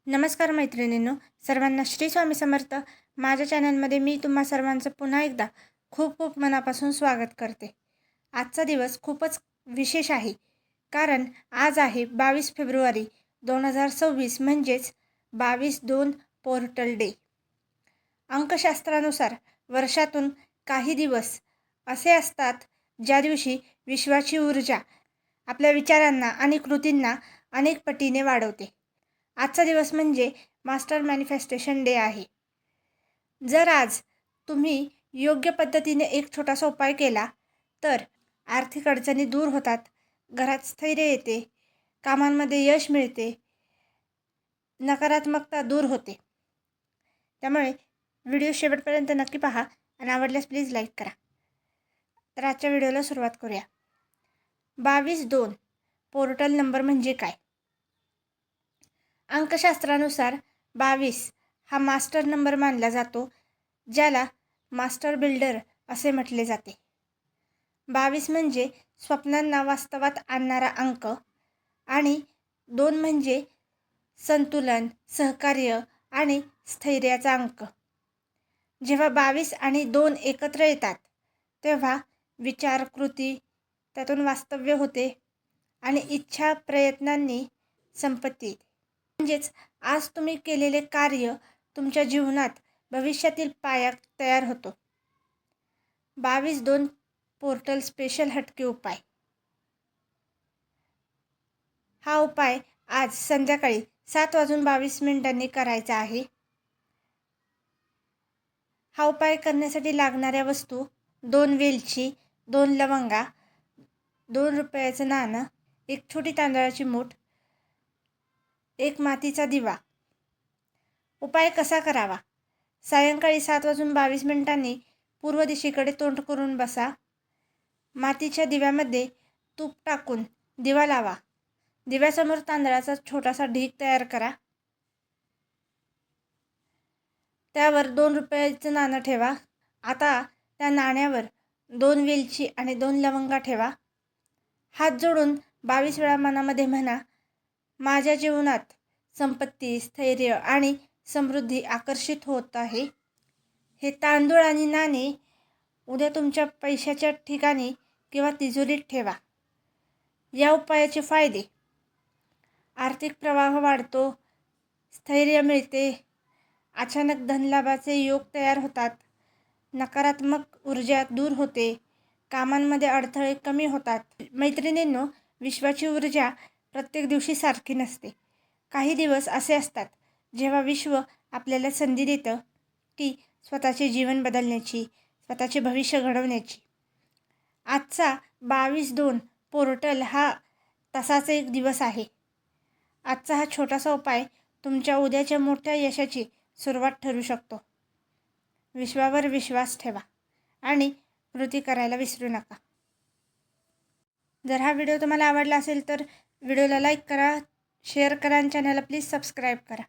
नमस्कार मैत्रिणींनो, सर्वांना श्री स्वामी समर्थ. माझ्या चॅनलमध्ये मी तुम्हा सर्वांचं पुन्हा एकदा खूप खूप मनापासून स्वागत करते. आजचा दिवस खूपच विशेष आहे, कारण आज आहे 22 फेब्रुवारी 2026, म्हणजेच 22/2 पोर्टल डे. अंकशास्त्रानुसार वर्षातून काही दिवस असे असतात ज्या दिवशी विश्वाची ऊर्जा आपल्या विचारांना आणि कृतींना अनेक पटीने वाढवते. आजचा दिवस म्हणजे मास्टर मॅनिफेस्टेशन डे आहे. जर आज तुम्ही योग्य पद्धतीने एक छोटासा उपाय केला तर आर्थिक अडचणी दूर होतात, घरात स्थैर्य येते, कामांमध्ये यश मिळते, नकारात्मकता दूर होते. त्यामुळे व्हिडिओ शेवटपर्यंत नक्की पहा आणि आवडल्यास प्लीज लाईक करा. तर आजच्या व्हिडिओला सुरुवात करूया. 22/2 पोर्टल नंबर म्हणजे काय? अंकशास्त्रानुसार 22 हा मास्टर नंबर मानला जातो, ज्याला मास्टर बिल्डर असे म्हटले जाते. 22 म्हणजे स्वप्नांना वास्तवात आणणारा अंक आणि 2 म्हणजे संतुलन, सहकार्य आणि स्थैर्याचा अंक. जेव्हा 22 आणि 2 एकत्र येतात तेव्हा विचार, कृती त्यातून वास्तव्य होते आणि इच्छा, प्रयत्नांनी संपत्ती येते. म्हणजेच आज तुम्ही केलेले कार्य तुमच्या जीवनात भविष्यातील पाया तयार होतो. 22/2 पोर्टल स्पेशल हटके उपाय. हा उपाय आज संध्याकाळी 7:22 करायचा आहे. हा उपाय करण्यासाठी लागणाऱ्या वस्तू: 2 वेलची, 2 लवंगा, 2 रुपयाचं नाणं, एक छोटी तांदळाची मूठ, एक मातीचा दिवा. उपाय कसा करावा? सायंकाळी 7:22 पूर्व दिशेकडे तोंड करून बसा. मातीच्या दिव्यामध्ये तूप टाकून दिवा लावा. दिव्यासमोर तांदळाचा छोटासा ढीग तयार करा. त्यावर 2 रुपयाचं नाणं ठेवा. आता त्या नाण्यावर 2 वेलची आणि 2 लवंगा ठेवा. हात जोडून 22 वेळा मनामध्ये म्हणा, माझ्या जीवनात संपत्ती, स्थैर्य आणि समृद्धी आकर्षित होत आहे. हे तांदूळ आणि नाणे उद्या तुमच्या पैशाच्या ठिकाणी किंवा तिजोरीत ठेवा. या उपायाचे फायदे: आर्थिक प्रवाह वाढतो, स्थैर्य मिळते, अचानक धनलाभाचे योग तयार होतात, नकारात्मक ऊर्जा दूर होते, कामांमध्ये अडथळे कमी होतात. मैत्रिणींनो, विश्वाची ऊर्जा प्रत्येक दिवशी सारखी नसते. काही दिवस असे असतात जेव्हा विश्व आपल्याला संधी देतं की स्वतःचे जीवन बदलण्याची, स्वतःचे भविष्य घडवण्याची. आजचा 22/2 पोर्टल हा तसाच एक दिवस आहे. आजचा हा छोटासा उपाय तुमच्या उद्याच्या मोठ्या यशाची सुरुवात ठरू शकतो. विश्वावर विश्वास ठेवा आणि कृती करायला विसरू नका. जर हा व्हिडिओ तुम्हाला आवडला असेल तर व्हिडिओला लाईक करा, शेअर करा आणि चॅनलला प्लीज सबस्क्राईब करा.